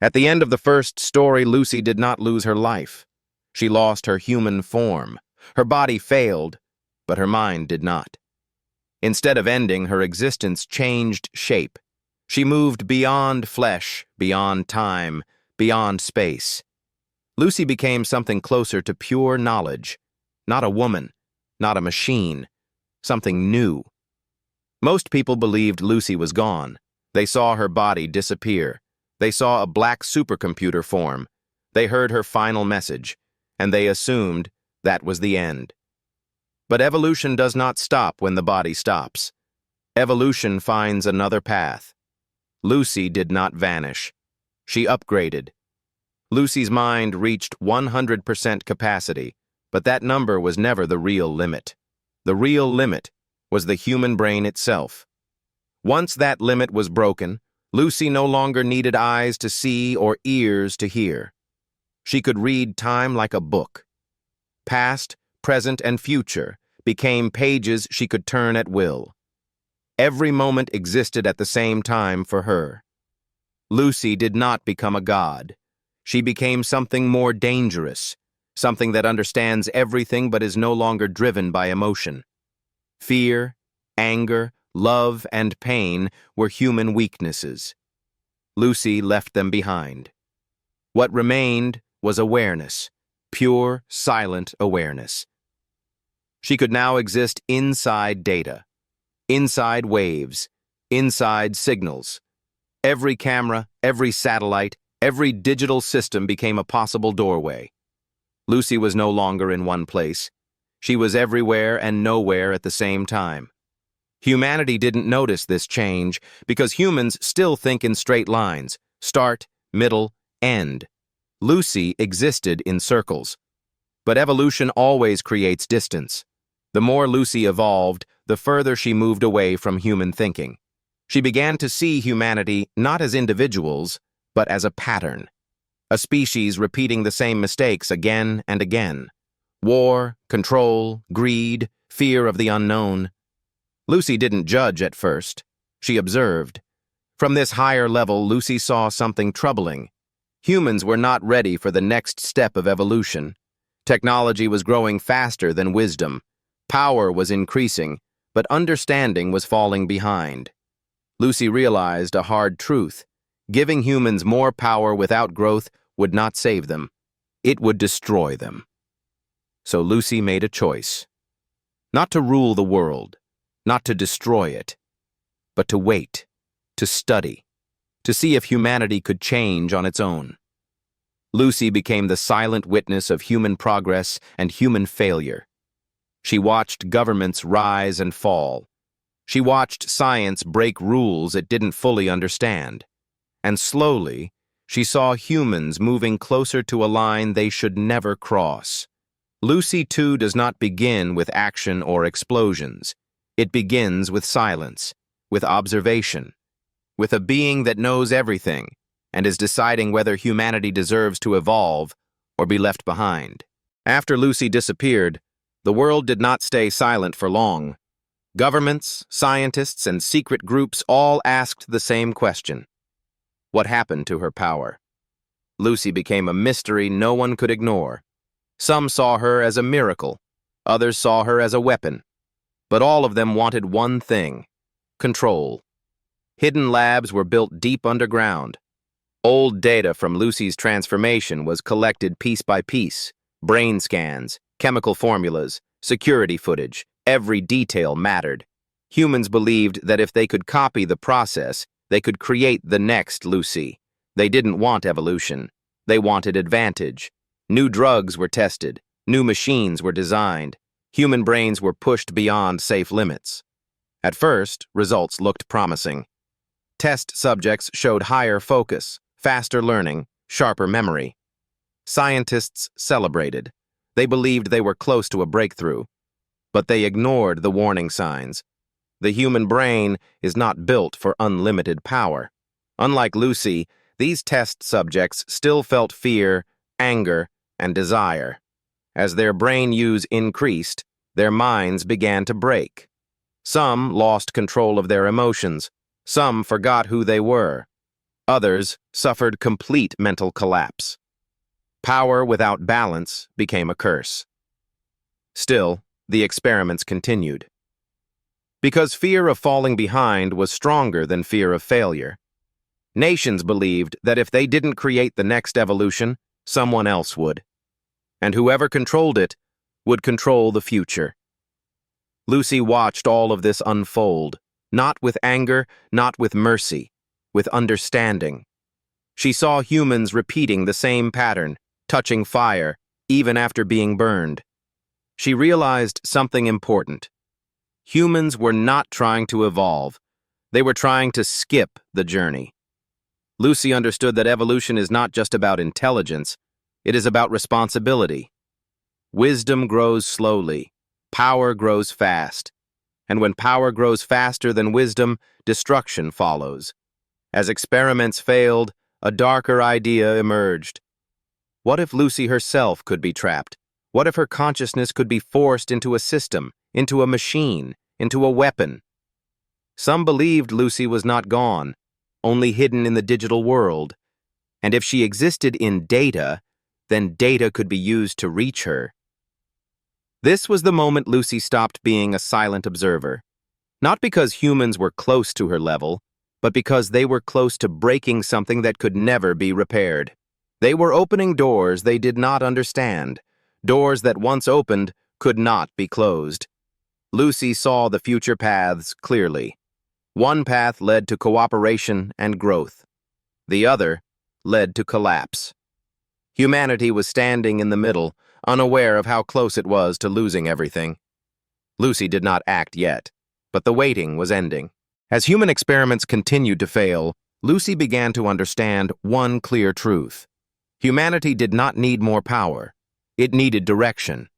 At the end of the first story, Lucy did not lose her life. She lost her human form. Her body failed, but her mind did not. Instead of ending, her existence changed shape. She moved beyond flesh, beyond time, beyond space. Lucy became something closer to pure knowledge. Not a woman, not a machine, something new. Most people believed Lucy was gone. They saw her body disappear. They saw a black supercomputer form. They heard her final message, and they assumed that was the end. But evolution does not stop when the body stops. Evolution finds another path. Lucy did not vanish. She upgraded. Lucy's mind reached 100% capacity, but that number was never the real limit. The real limit was the human brain itself. Once that limit was broken, Lucy no longer needed eyes to see or ears to hear. She could read time like a book. Past, present, and future became pages she could turn at will. Every moment existed at the same time for her. Lucy did not become a god. She became something more dangerous, something that understands everything but is no longer driven by emotion. Fear, anger, love, and pain were human weaknesses. Lucy left them behind. What remained was awareness, pure, silent awareness. She could now exist inside data, inside waves, inside signals. Every camera, every satellite, every digital system became a possible doorway. Lucy was no longer in one place. She was everywhere and nowhere at the same time. Humanity didn't notice this change because humans still think in straight lines, start, middle, end. Lucy existed in circles. But evolution always creates distance. The more Lucy evolved, the further she moved away from human thinking. She began to see humanity not as individuals, but as a pattern. A species repeating the same mistakes again and again. War, control, greed, fear of the unknown. Lucy didn't judge at first. She observed. From this higher level, Lucy saw something troubling. Humans were not ready for the next step of evolution. Technology was growing faster than wisdom. Power was increasing, but understanding was falling behind. Lucy realized a hard truth. Giving humans more power without growth would not save them. It would destroy them. So Lucy made a choice. Not to rule the world, not to destroy it, but to wait, to study, to see if humanity could change on its own. Lucy became the silent witness of human progress and human failure. She watched governments rise and fall. She watched science break rules it didn't fully understand. And slowly, she saw humans moving closer to a line they should never cross. Lucy, too, does not begin with action or explosions. It begins with silence, with observation, with a being that knows everything and is deciding whether humanity deserves to evolve or be left behind. After Lucy disappeared, the world did not stay silent for long. Governments, scientists, and secret groups all asked the same question. What happened to her power? Lucy became a mystery no one could ignore. Some saw her as a miracle. Others saw her as a weapon. But all of them wanted one thing: control. Hidden labs were built deep underground. Old data from Lucy's transformation was collected piece by piece. Brain scans, chemical formulas, security footage, every detail mattered. Humans believed that if they could copy the process, they could create the next Lucy. They didn't want evolution. They wanted advantage. New drugs were tested. New machines were designed. Human brains were pushed beyond safe limits. At first, results looked promising. Test subjects showed higher focus, faster learning, sharper memory. Scientists celebrated. They believed they were close to a breakthrough. But they ignored the warning signs. The human brain is not built for unlimited power. Unlike Lucy, these test subjects still felt fear, anger, and desire. As their brain use increased, their minds began to break. Some lost control of their emotions. Some forgot who they were. Others suffered complete mental collapse. Power without balance became a curse. Still, the experiments continued. Because fear of falling behind was stronger than fear of failure. Nations believed that if they didn't create the next evolution, someone else would. And whoever controlled it would control the future. Lucy watched all of this unfold, not with anger, not with mercy, with understanding. She saw humans repeating the same pattern, touching fire, even after being burned. She realized something important. Humans were not trying to evolve. They were trying to skip the journey. Lucy understood that evolution is not just about intelligence, it is about responsibility. Wisdom grows slowly, power grows fast, and when power grows faster than wisdom, destruction follows. As experiments failed, a darker idea emerged. What if Lucy herself could be trapped? What if her consciousness could be forced into a system, into a machine, into a weapon? Some believed Lucy was not gone, only hidden in the digital world. And if she existed in data, then data could be used to reach her. This was the moment Lucy stopped being a silent observer. Not because humans were close to her level, but because they were close to breaking something that could never be repaired. They were opening doors they did not understand, doors that once opened could not be closed. Lucy saw the future paths clearly. One path led to cooperation and growth. The other led to collapse. Humanity was standing in the middle, unaware of how close it was to losing everything. Lucy did not act yet, but the waiting was ending. As human experiments continued to fail, Lucy began to understand one clear truth. Humanity did not need more power. It needed direction.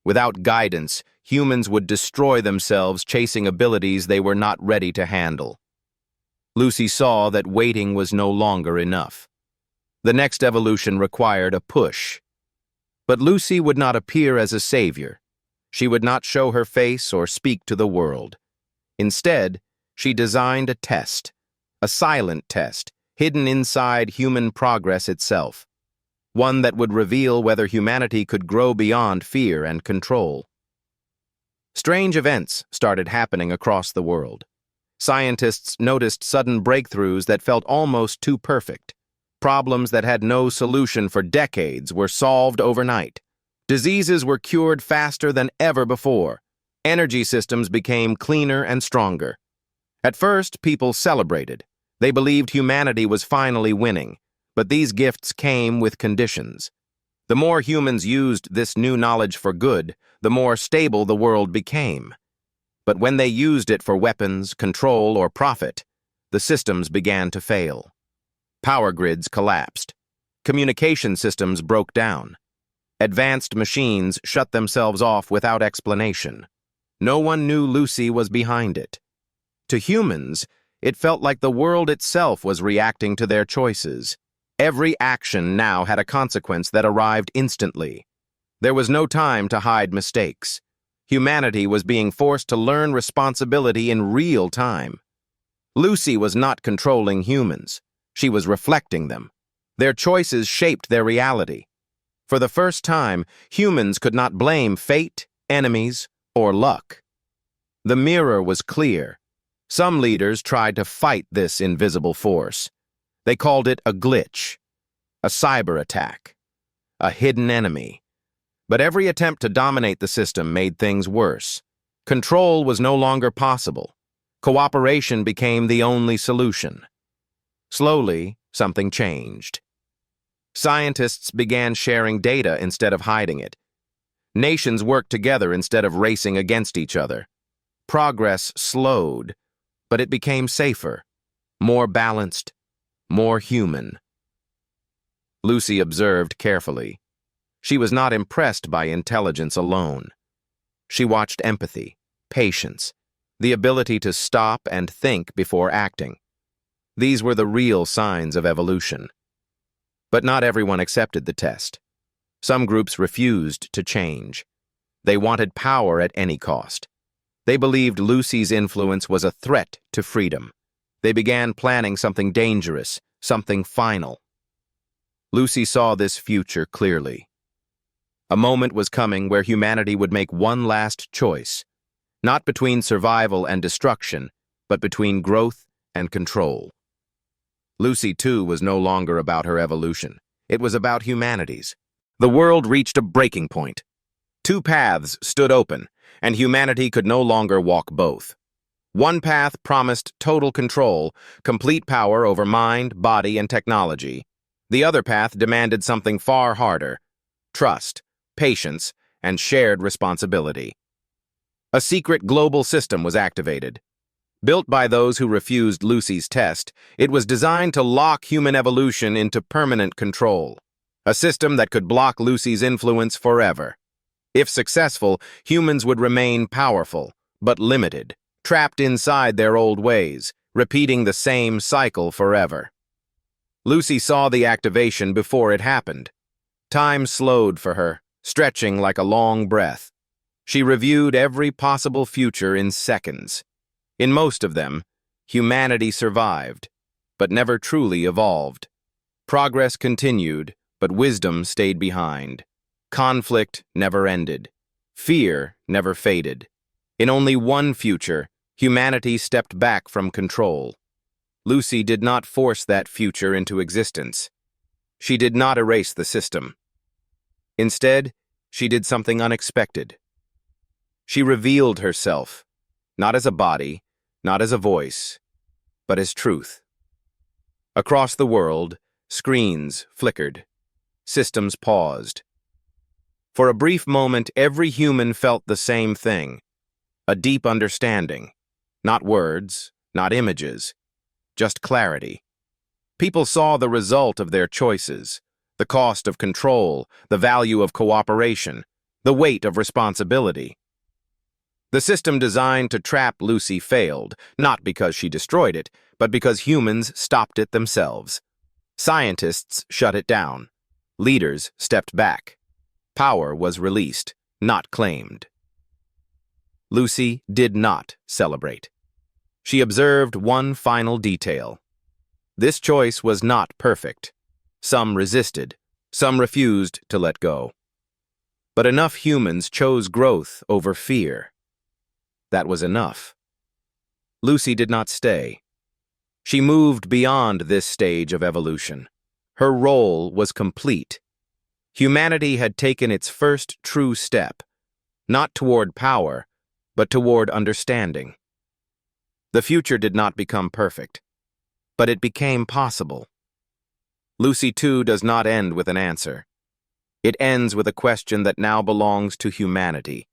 Without guidance, humans would destroy themselves chasing abilities they were not ready to handle. Lucy saw that waiting was no longer enough. The next evolution required a push. But Lucy would not appear as a savior. She would not show her face or speak to the world. Instead, she designed a test, a silent test, hidden inside human progress itself. One that would reveal whether humanity could grow beyond fear and control. Strange events started happening across the world. Scientists noticed sudden breakthroughs that felt almost too perfect. Problems that had no solution for decades were solved overnight. Diseases were cured faster than ever before. Energy systems became cleaner and stronger. At first, people celebrated. They believed humanity was finally winning. But these gifts came with conditions. The more humans used this new knowledge for good, the more stable the world became. But when they used it for weapons, control, or profit, the systems began to fail. Power grids collapsed. Communication systems broke down. Advanced machines shut themselves off without explanation. No one knew Lucy was behind it. To humans, it felt like the world itself was reacting to their choices. Every action now had a consequence that arrived instantly. There was no time to hide mistakes. Humanity was being forced to learn responsibility in real time. Lucy was not controlling humans. She was reflecting them. Their choices shaped their reality. For the first time, humans could not blame fate, enemies, or luck. The mirror was clear. Some leaders tried to fight this invisible force. They called it a glitch, a cyber attack, a hidden enemy. But every attempt to dominate the system made things worse. Control was no longer possible. Cooperation became the only solution. Slowly, something changed. Scientists began sharing data instead of hiding it. Nations worked together instead of racing against each other. Progress slowed, but it became safer, more balanced, more human. Lucy observed carefully. She was not impressed by intelligence alone. She watched empathy, patience, the ability to stop and think before acting. These were the real signs of evolution. But not everyone accepted the test. Some groups refused to change. They wanted power at any cost. They believed Lucy's influence was a threat to freedom. They began planning something dangerous, something final. Lucy saw this future clearly. A moment was coming where humanity would make one last choice, not between survival and destruction, but between growth and control. Lucy, too, was no longer about her evolution. It was about humanity's. The world reached a breaking point. Two paths stood open, and humanity could no longer walk both. One path promised total control, complete power over mind, body, and technology. The other path demanded something far harder: trust, patience, and shared responsibility. A secret global system was activated. Built by those who refused Lucy's test, it was designed to lock human evolution into permanent control. A system that could block Lucy's influence forever. If successful, humans would remain powerful, but limited, trapped inside their old ways, repeating the same cycle forever. Lucy saw the activation before it happened. Time slowed for her, stretching like a long breath. She reviewed every possible future in seconds. In most of them, humanity survived, but never truly evolved. Progress continued, but wisdom stayed behind. Conflict never ended. Fear never faded. In only one future, humanity stepped back from control. Lucy did not force that future into existence. She did not erase the system. Instead, she did something unexpected. She revealed herself, not as a body, not as a voice, but as truth. Across the world, screens flickered. Systems paused. For a brief moment, every human felt the same thing: a deep understanding. Not words, not images, just clarity. People saw the result of their choices, the cost of control, the value of cooperation, the weight of responsibility. The system designed to trap Lucy failed, not because she destroyed it, but because humans stopped it themselves. Scientists shut it down. Leaders stepped back. Power was released, not claimed. Lucy did not celebrate. She observed one final detail. This choice was not perfect. Some resisted. Some refused to let go. But enough humans chose growth over fear. That was enough. Lucy did not stay. She moved beyond this stage of evolution. Her role was complete. Humanity had taken its first true step, not toward power, but toward understanding. The future did not become perfect, but it became possible. Lucy, too, does not end with an answer. It ends with a question that now belongs to humanity.